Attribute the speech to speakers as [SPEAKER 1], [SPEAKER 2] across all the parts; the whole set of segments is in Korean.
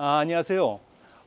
[SPEAKER 1] 안녕하세요.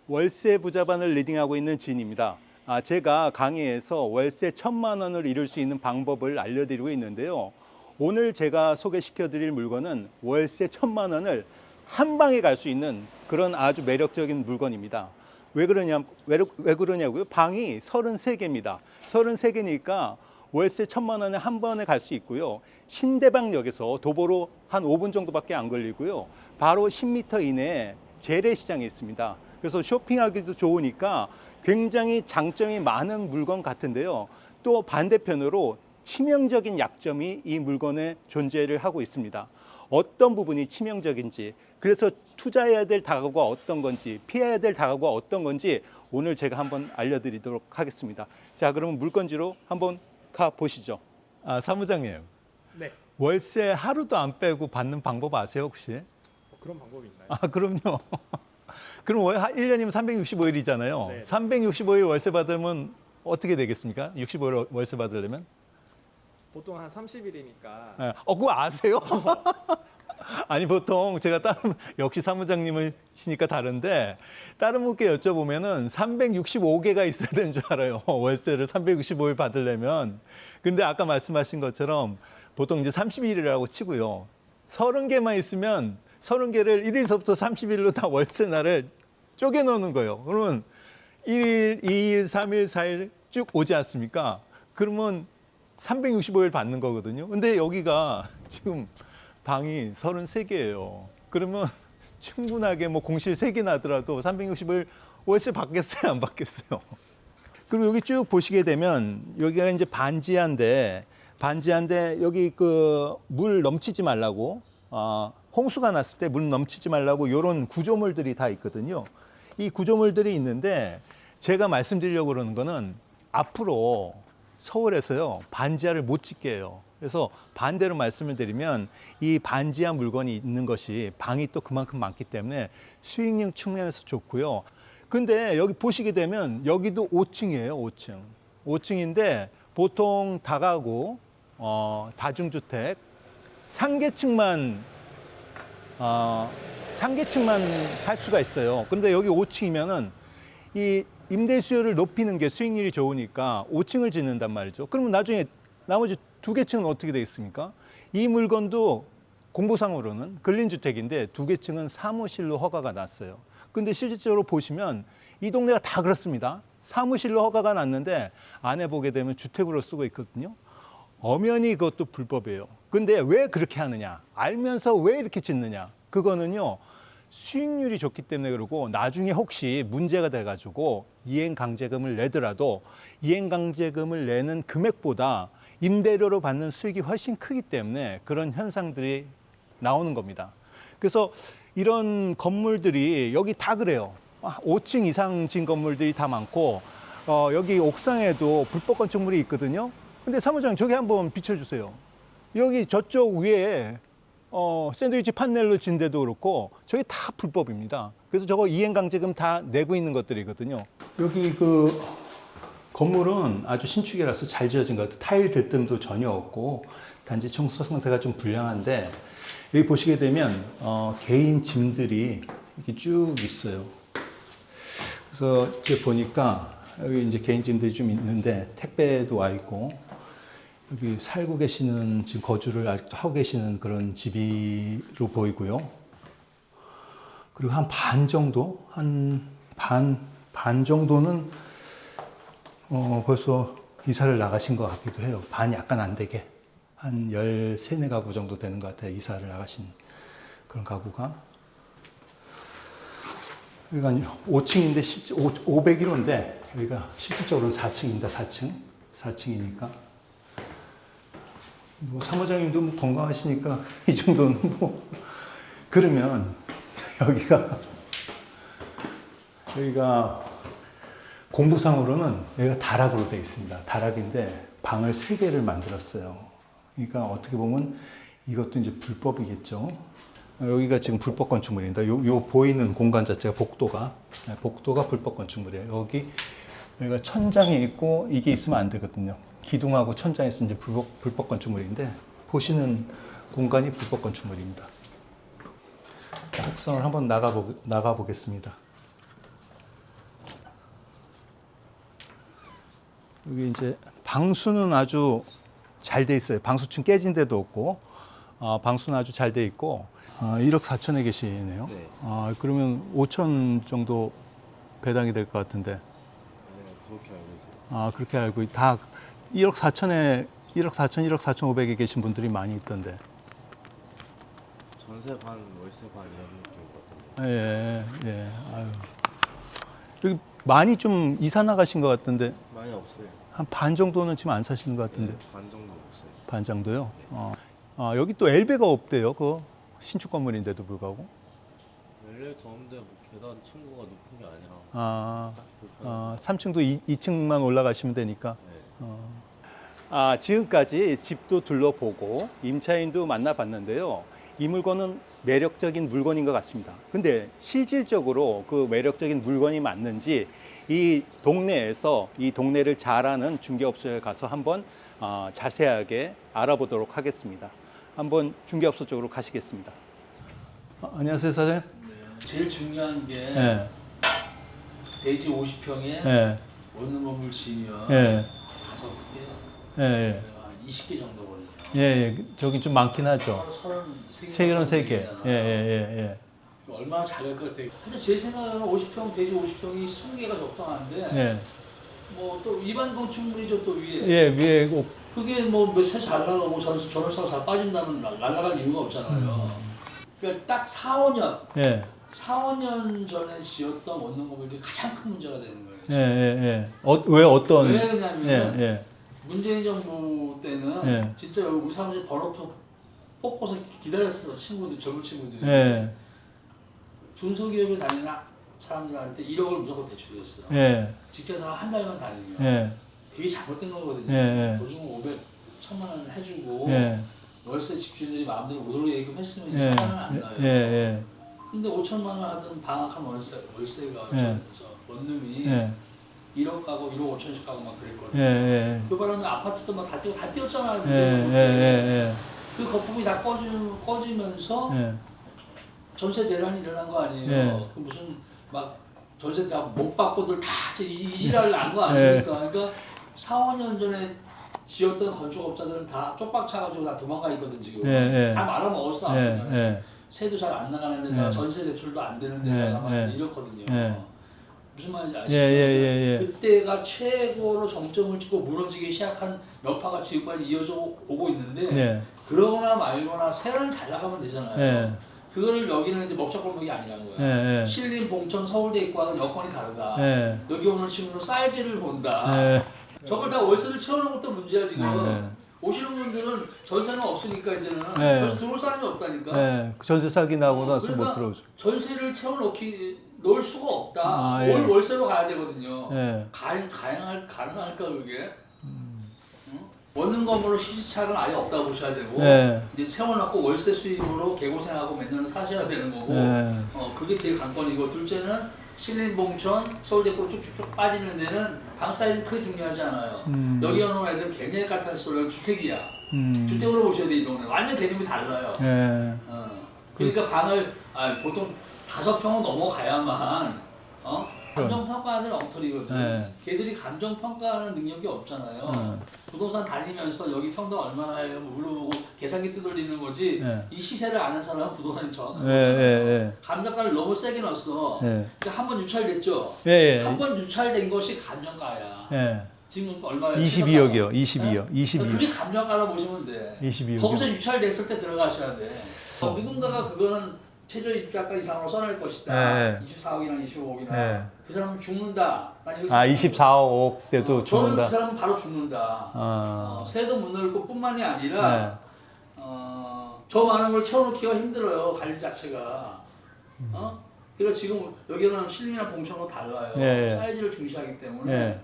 [SPEAKER 1] 월세 부자반을 리딩하고 있는 진입니다. 제가 강의에서 월세 1,000만 원을 이룰 수 있는 방법을 알려드리고 있는데요. 오늘 제가 소개시켜 드릴 물건은 월세 1,000만 원을 한 방에 갈 수 있는 그런 아주 매력적인 물건입니다. 왜 그러냐고요? 방이 33개입니다. 33개니까 월세 1,000만 원에 한 번에 갈 수 있고요. 신대방역에서 도보로 한 5분 정도밖에 안 걸리고요. 바로 10m 이내에 재래시장에 있습니다. 그래서 쇼핑하기도 좋으니까 굉장히 장점이 많은 물건 같은데요. 또 반대편으로 치명적인 약점이 이 물건에 존재를 하고 있습니다. 어떤 부분이 치명적인지, 그래서 투자해야 될 다가구가 어떤 건지, 피해야 될 다가구가 어떤 건지 오늘 제가 한번 알려드리도록 하겠습니다. 자, 그러면 물건지로 한번 가 보시죠. 사무장님,
[SPEAKER 2] 네.
[SPEAKER 1] 월세 하루도 안 빼고 받는 방법 아세요, 혹시?
[SPEAKER 2] 그런 방법이 있나요?
[SPEAKER 1] 그럼요. 그럼 1년이면 365일이잖아요.
[SPEAKER 2] 네.
[SPEAKER 1] 365일 월세 받으면 어떻게 되겠습니까? 65일 월세 받으려면?
[SPEAKER 2] 보통 한 30일이니까.
[SPEAKER 1] 네. 그거 아세요? 아니, 보통 제가 역시 사무장님이시니까 다른데, 다른 분께 여쭤보면은 365개가 있어야 되는 줄 알아요. 월세를 365일 받으려면. 근데 아까 말씀하신 것처럼 보통 이제 30일이라고 치고요. 30개만 있으면 30개를 1일서부터 30일로 다 월세 날을 쪼개 놓는 거예요. 그러면 1일, 2일, 3일, 4일 쭉 오지 않습니까? 그러면 365일 받는 거거든요. 근데 여기가 지금 방이 33개예요. 그러면 충분하게 뭐 공실 3개 나더라도 365일 월세 받겠어요? 안 받겠어요? 그리고 여기 쭉 보시게 되면 여기가 이제 반지하인데 여기 그 물 넘치지 말라고 홍수가 났을 때 물 넘치지 말라고 이런 구조물들이 다 있거든요. 이 구조물들이 있는데 제가 말씀드리려고 그러는 거는 앞으로 서울에서요 반지하를 못 짓게 해요. 그래서 반대로 말씀을 드리면 이 반지하 물건이 있는 것이 방이 또 그만큼 많기 때문에 수익률 측면에서 좋고요. 근데 여기 보시게 되면 여기도 5층이에요. 5층. 5층인데 보통 다가구 다중주택 상계층만 할 수가 있어요. 근데 여기 5층이면은 이 임대 수요를 높이는 게 수익률이 좋으니까 5층을 짓는단 말이죠. 그러면 나중에 나머지 2개 층은 어떻게 되겠습니까? 이 물건도 공보상으로는 근린주택인데 2개 층은 사무실로 허가가 났어요. 근데 실질적으로 보시면 이 동네가 다 그렇습니다. 사무실로 허가가 났는데 안에 보게 되면 주택으로 쓰고 있거든요. 엄연히 그것도 불법이에요. 근데 왜 그렇게 하느냐? 알면서 왜 이렇게 짓느냐? 그거는요, 수익률이 좋기 때문에 그러고 나중에 혹시 문제가 돼가지고 이행강제금을 내더라도 이행강제금을 내는 금액보다 임대료로 받는 수익이 훨씬 크기 때문에 그런 현상들이 나오는 겁니다. 그래서 이런 건물들이 여기 다 그래요. 5층 이상 진 건물들이 다 많고 여기 옥상에도 불법 건축물이 있거든요. 근데 사무장님 저기 한번 비춰주세요. 여기 저쪽 위에 샌드위치 판넬로 진 데도 그렇고 저기 다 불법입니다. 그래서 저거 이행강제금 다 내고 있는 것들이거든요. 여기 그 건물은 아주 신축이라서 잘 지어진 것 같아요. 타일 들뜸도 전혀 없고 단지 청소 상태가 좀 불량한데 여기 보시게 되면 개인 짐들이 이렇게 쭉 있어요. 그래서 제가 보니까 여기 이제 개인 짐들이 좀 있는데 택배도 와 있고 여기 살고 계시는 지금 거주를 아직도 하고 계시는 그런 집으로 보이고요. 그리고 한 반 정도, 반 정도는 벌써 이사를 나가신 것 같기도 해요. 반 약간 안 되게. 한 13, 14가구 정도 되는 것 같아요. 이사를 나가신 그런 가구가. 여기가 5층인데, 501호인데, 여기가 실질적으로는 4층입니다. 4층이니까. 뭐 사무장님도 뭐 건강하시니까 이 정도는 뭐. 그러면 여기가 공부상으로는 여기가 다락으로 되어 있습니다. 다락인데 방을 3개를 만들었어요. 그러니까 어떻게 보면 이것도 이제 불법이겠죠. 여기가 지금 불법 건축물입니다. 요 보이는 공간 자체가 복도가 불법 건축물이에요. 여기가 천장이 있고 이게 있으면 안 되거든요. 기둥하고 천장이 있으면 이제 불법 건축물인데 보시는 공간이 불법 건축물입니다. 곡선을 한번 나가 보겠습니다. 여기 이제 방수는 아주 잘 돼 있어요. 방수층 깨진 데도 없고, 방수는 아주 잘 돼 있고, 1억 4천에 계시네요.
[SPEAKER 3] 네.
[SPEAKER 1] 그러면 5천 정도 배당이 될 것 같은데.
[SPEAKER 3] 네, 그렇게 알고 있어요.
[SPEAKER 1] 그렇게 알고 다 1억 4천에 1억 4천, 1억 4천 5백에 계신 분들이 많이 있던데.
[SPEAKER 3] 전세 반, 월세 반 이런 느낌인 것 같은데.
[SPEAKER 1] 예. 아유. 여기 많이 좀 이사 나가신 것 같던데
[SPEAKER 3] 많이 없어요.
[SPEAKER 1] 한 반 정도는 지금 안 사시는 것 같은데.
[SPEAKER 3] 네, 반 정도 없어요.
[SPEAKER 1] 반 정도요? 여기 또 엘베가 없대요. 그 신축 건물인데도 불구하고.
[SPEAKER 3] 엘리베이터 없는데 뭐 계단 층고가 높은 게 아니라 불편해요.
[SPEAKER 1] 3층도 2층만 올라가시면 되니까.
[SPEAKER 3] 네.
[SPEAKER 1] 지금까지 집도 둘러보고 임차인도 만나봤는데요. 이 물건은 매력적인 물건인 것 같습니다. 근데 실질적으로 그 매력적인 물건이 맞는지 이 동네에서 이 동네를 잘 아는 중개업소에 가서 한번 자세하게 알아보도록 하겠습니다. 한번 중개업소 쪽으로 가시겠습니다. 안녕하세요, 사장님.
[SPEAKER 4] 네, 제일 중요한 게
[SPEAKER 1] 네.
[SPEAKER 4] 대지 50평에
[SPEAKER 1] 네.
[SPEAKER 4] 원룸 건물 지으면
[SPEAKER 1] 네.
[SPEAKER 4] 5개,
[SPEAKER 1] 네.
[SPEAKER 4] 한 20개 정도 걸려요.
[SPEAKER 1] 예, 저기 좀 많긴 하죠.
[SPEAKER 4] 33개.
[SPEAKER 1] 세 개는 세 개. 예.
[SPEAKER 4] 얼마나 작을 것 같아요. 근데 제 생각에는 50평, 대지 50평이 20개가 적당한데
[SPEAKER 1] 예.
[SPEAKER 4] 뭐 또 일반 건축물이죠 또 위에.
[SPEAKER 1] 예, 위에 꼭
[SPEAKER 4] 그게 뭐 몇 세 잘 나가고 전월세가 잘 빠진다면 날아갈 이유가 없잖아요. 그러니까 딱 4, 5년,
[SPEAKER 1] 예.
[SPEAKER 4] 4, 5년 전에 지었던 원룸 건물이 가장 큰 문제가 되는 거예요.
[SPEAKER 1] 예. 왜 어떤
[SPEAKER 4] 왜 그러냐면
[SPEAKER 1] 예.
[SPEAKER 4] 문재인 정부 때는
[SPEAKER 1] 예.
[SPEAKER 4] 진짜 우리 사무실 번호표 뽑고서 기다렸어 친구들 젊은 친구들이
[SPEAKER 1] 예.
[SPEAKER 4] 중소기업에 다니는 사람들한테 1억을 무조건 대출해줬어.
[SPEAKER 1] 예.
[SPEAKER 4] 직장생활 한 달만 다니면
[SPEAKER 1] 예.
[SPEAKER 4] 되게 잘못된 거거든요.
[SPEAKER 1] 예.
[SPEAKER 4] 보증금 500, 1000만 원 해주고
[SPEAKER 1] 예.
[SPEAKER 4] 월세 집주인들이 마음대로 못 오르게 예금했으면
[SPEAKER 1] 예.
[SPEAKER 4] 4만 원 안 나요.
[SPEAKER 1] 예.
[SPEAKER 4] 근데 5천만 원 하던 방학한 월세가
[SPEAKER 1] 예.
[SPEAKER 4] 원룸이
[SPEAKER 1] 예.
[SPEAKER 4] 1억 가고 1억 5천씩 가고 막 그랬거든요.
[SPEAKER 1] 예.
[SPEAKER 4] 그 바람에 아파트도 막 다 뛰었잖아요.
[SPEAKER 1] 예.
[SPEAKER 4] 그 거품이 다 꺼지면서
[SPEAKER 1] 예.
[SPEAKER 4] 전세 대란이 일어난 거 아니에요.
[SPEAKER 1] 예.
[SPEAKER 4] 그 무슨 막 전세 다 못 받고들 다 이지랄 난 거 아닙니까? 그러니까 4, 5년 전에 지었던 건축업자들은 다 쪽박 차가지고 다 도망가 있거든 지금.
[SPEAKER 1] 예.
[SPEAKER 4] 다 말아먹었어 아무튼.
[SPEAKER 1] 예.
[SPEAKER 4] 세도 잘 안 나가는 데다가
[SPEAKER 1] 예.
[SPEAKER 4] 전세 대출도 안 되는 데다가
[SPEAKER 1] 예.
[SPEAKER 4] 이렇거든요.
[SPEAKER 1] 예.
[SPEAKER 4] 무슨 말인지 아시죠?
[SPEAKER 1] 예.
[SPEAKER 4] 그때가 최고로 정점을 찍고 무너지기 시작한 여파가 지금까지 이어져 오고 있는데
[SPEAKER 1] 예.
[SPEAKER 4] 그러거나 말거나 세는 잘 나가면 되잖아요.
[SPEAKER 1] 예.
[SPEAKER 4] 그거를 여기는 이제 먹자골목이 아니라는 거야.
[SPEAKER 1] 예.
[SPEAKER 4] 신림, 봉천, 서울대 입구하고는 여건이 다르다.
[SPEAKER 1] 예.
[SPEAKER 4] 여기 오는 친구는 사이즈를 본다.
[SPEAKER 1] 예.
[SPEAKER 4] 저걸 다 월세를 채워놓은 것도 문제야 지금.
[SPEAKER 1] 네.
[SPEAKER 4] 오시는 분들은 전세는 없으니까 이제는
[SPEAKER 1] 네.
[SPEAKER 4] 그래서 들어올 사람이 없다니까.
[SPEAKER 1] 예. 전세 사기 나고 나서 못
[SPEAKER 4] 그러니까
[SPEAKER 1] 들어오죠.
[SPEAKER 4] 전세를 넣을 수가 없다.
[SPEAKER 1] 예.
[SPEAKER 4] 월세로 가야 되거든요.
[SPEAKER 1] 예.
[SPEAKER 4] 가능할까 그게? 응? 원룸 건물로 시시착은 아예 없다고 보셔야 되고
[SPEAKER 1] 예.
[SPEAKER 4] 이제 채워놓고 월세 수입으로 개고생하고 맨날 사셔야 되는 거고
[SPEAKER 1] 예.
[SPEAKER 4] 그게 제일 관건이고 둘째는 신림봉천 서울대로 쭉쭉쭉 빠지는 데는 방 사이즈 크게 중요하지 않아요. 여기 오는 애들은 굉장히 까탈스러워 주택이야. 주택으로 보셔야 돼 이 동네. 완전 개념이 달라요.
[SPEAKER 1] 예.
[SPEAKER 4] 그러니까 방을 보통 5평은 넘어가야만 감정평가하는 엉터리거든.
[SPEAKER 1] 네.
[SPEAKER 4] 걔들이 감정평가하는 능력이 없잖아요. 부동산 다니면서 여기 평당 얼마나 해요? 뭐 물어보고 계산기 두들리는 거지.
[SPEAKER 1] 네.
[SPEAKER 4] 이 시세를 아는 사람은 부동산이 정확하고
[SPEAKER 1] 예.
[SPEAKER 4] 감정가를 너무 세게 넣었어.
[SPEAKER 1] 예.
[SPEAKER 4] 그러니까 한 번 유찰됐죠.
[SPEAKER 1] 예.
[SPEAKER 4] 한 번 유찰된 것이 감정가야.
[SPEAKER 1] 예.
[SPEAKER 4] 지금 얼마예요?
[SPEAKER 1] 22억이요. 22억.
[SPEAKER 4] 네?
[SPEAKER 1] 22억.
[SPEAKER 4] 그게 감정가라 보시면 돼.
[SPEAKER 1] 22억.
[SPEAKER 4] 거기서 유찰됐을 때 들어가셔야 돼. 누군가가 그거는 최저 입주가 이상으로 써낼 것이다.
[SPEAKER 1] 네.
[SPEAKER 4] 24억이나 25억이나.
[SPEAKER 1] 네.
[SPEAKER 4] 그 사람은 죽는다.
[SPEAKER 1] 24억 때도
[SPEAKER 4] 저는
[SPEAKER 1] 죽는다.
[SPEAKER 4] 그 사람은 바로 죽는다. 세도 못 넣을 것뿐만이 아니라 저 많은 걸 채워놓기가 힘들어요. 관리 자체가. 그러니까 지금 여기는 신림이나 봉천하고 달라요.
[SPEAKER 1] 네.
[SPEAKER 4] 사이즈를 중시하기 때문에
[SPEAKER 1] 네.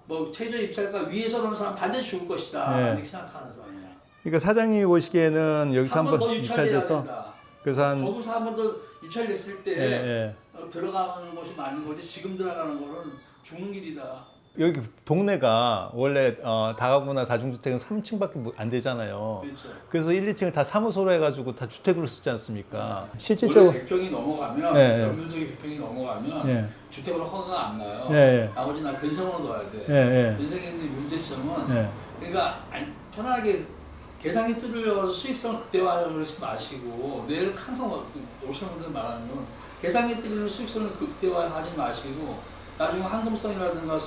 [SPEAKER 4] 뭐 최저 입찰가 위에서 오는 사람 반드시 죽을 것이다.
[SPEAKER 1] 네.
[SPEAKER 4] 이렇게 생각하는 사람이야.
[SPEAKER 1] 그러니까 사장님이 보시기에는 여기서
[SPEAKER 4] 한 번 더
[SPEAKER 1] 한번
[SPEAKER 4] 유찰돼야
[SPEAKER 1] 유찰돼서
[SPEAKER 4] 된다.
[SPEAKER 1] 그래서 한
[SPEAKER 4] 거기서 한 번 더 유찰됐을 때
[SPEAKER 1] 예.
[SPEAKER 4] 들어가는 것이 맞는 거지 지금 들어가는 거는 죽는 길이다.
[SPEAKER 1] 여기 동네가 원래 다가구나 다중주택은 3층밖에 안 되잖아요.
[SPEAKER 4] 그렇죠.
[SPEAKER 1] 그래서 1, 2층을 다 사무소로 해가지고 다 주택으로 쓰지 않습니까? 실질적으로
[SPEAKER 4] 원래 100평이 넘어가면
[SPEAKER 1] 예, 예.
[SPEAKER 4] 평균적인 100평이 넘어가면
[SPEAKER 1] 예.
[SPEAKER 4] 주택으로 허가가 안 나요.
[SPEAKER 1] 예, 예.
[SPEAKER 4] 나머지 나 근생으로 넣어야 돼.
[SPEAKER 1] 예, 예.
[SPEAKER 4] 근생에 있는 문제점은
[SPEAKER 1] 예.
[SPEAKER 4] 그러니까 편하게 계산기 뚫으려고 수익성을 극대화하지 마시고 내가 항상 오시는 분들 말하는 건 계산기 뚫리는 수익성을 극대화하지 마시고 나중에 황금성이라든가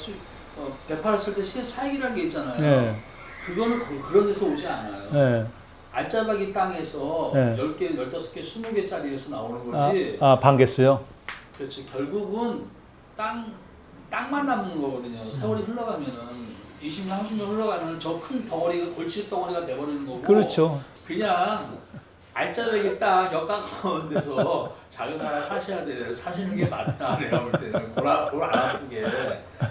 [SPEAKER 4] 배팔했을 때 시세 차익이라는 게 있잖아요.
[SPEAKER 1] 예.
[SPEAKER 4] 그거는 그런 데서 오지 않아요.
[SPEAKER 1] 예.
[SPEAKER 4] 알짜배기 땅에서
[SPEAKER 1] 네.
[SPEAKER 4] 10개, 15개, 20개짜리에서 나오는 거지.
[SPEAKER 1] 반개수요?
[SPEAKER 4] 그렇지. 결국은 땅만 남는 거거든요. 세월이 흘러가면은 20년, 30년 흘러가면 저 큰 덩어리가 골치 덩어리가 돼버리는 거고.
[SPEAKER 1] 그렇죠.
[SPEAKER 4] 그냥 알짜배기 땅 역가까운 데서 작은 거 하나 사셔야 돼요. 사시는 게 맞다. 내가 볼 때는 골 안 아프게.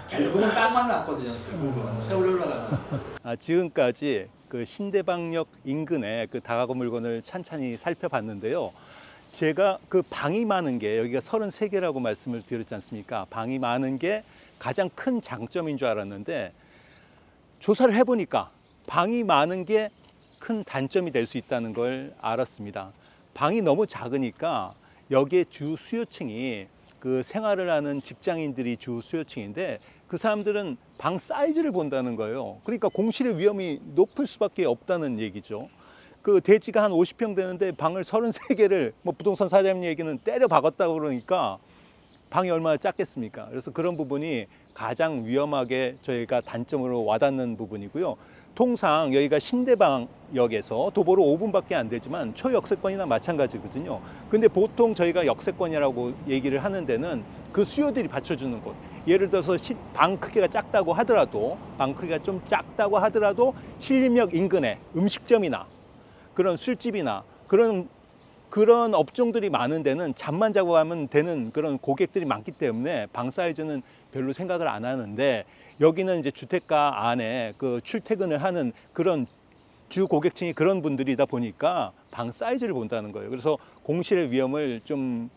[SPEAKER 4] 결국은 땅만 남거든요. 결국은 세월이 흘러가면.
[SPEAKER 1] 지금까지 그 신대방역 인근의 그 다가구 물건을 찬찬히 살펴봤는데요. 제가 그 방이 많은 게 여기가 33개라고 말씀을 드렸지 않습니까? 방이 많은 게 가장 큰 장점인 줄 알았는데 조사를 해보니까 방이 많은 게 큰 단점이 될 수 있다는 걸 알았습니다. 방이 너무 작으니까 여기에 주 수요층이 그 생활을 하는 직장인들이 주 수요층인데 그 사람들은 방 사이즈를 본다는 거예요. 그러니까 공실의 위험이 높을 수밖에 없다는 얘기죠. 그 대지가 한 50평 되는데 방을 33개를 뭐 부동산 사장님 얘기는 때려 박았다고 그러니까 방이 얼마나 작겠습니까? 그래서 그런 부분이 가장 위험하게 저희가 단점으로 와닿는 부분이고요. 통상 여기가 신대방역에서 도보로 5분밖에 안 되지만 초역세권이나 마찬가지거든요. 근데 보통 저희가 역세권이라고 얘기를 하는 데는 그 수요들이 받쳐주는 곳. 예를 들어서 방 크기가 작다고 하더라도 신림역 인근에 음식점이나 그런 술집이나 그런 업종들이 많은 데는 잠만 자고 가면 되는 그런 고객들이 많기 때문에 방 사이즈는 별로 생각을 안 하는데 여기는 이제 주택가 안에 그 출퇴근을 하는 그런 주 고객층이 그런 분들이다 보니까 방 사이즈를 본다는 거예요. 그래서 공실의 위험이 좀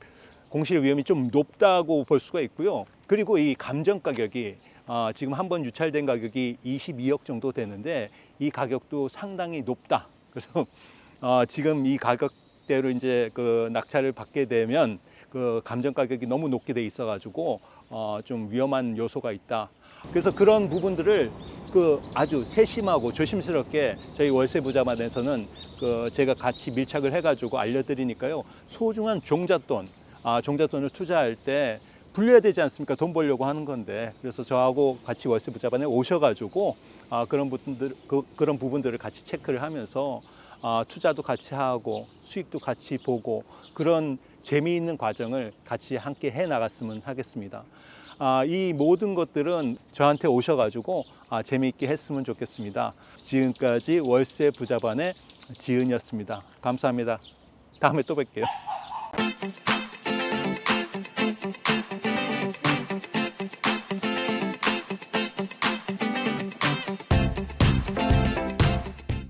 [SPEAKER 1] 높다고 볼 수가 있고요. 그리고 이 감정 가격이 지금 한 번 유찰된 가격이 22억 정도 되는데 이 가격도 상당히 높다. 그래서 지금 이 가격대로 이제 그 낙찰을 받게 되면 그 감정 가격이 너무 높게 돼 있어가지고 좀 위험한 요소가 있다. 그래서 그런 부분들을 그 아주 세심하고 조심스럽게 저희 월세부자반에서는 그 제가 같이 밀착을 해가지고 알려드리니까요. 소중한 종잣돈을 투자할 때 불려야 되지 않습니까? 돈 벌려고 하는 건데. 그래서 저하고 같이 월세부자반에 오셔가지고 그런 부분들을 같이 체크를 하면서 투자도 같이 하고 수익도 같이 보고 그런 재미있는 과정을 같이 함께 해 나갔으면 하겠습니다. 이 모든 것들은 저한테 오셔가지고 재미있게 했으면 좋겠습니다. 지금까지 월세 부자반의 지은이었습니다. 감사합니다. 다음에 또 뵐게요.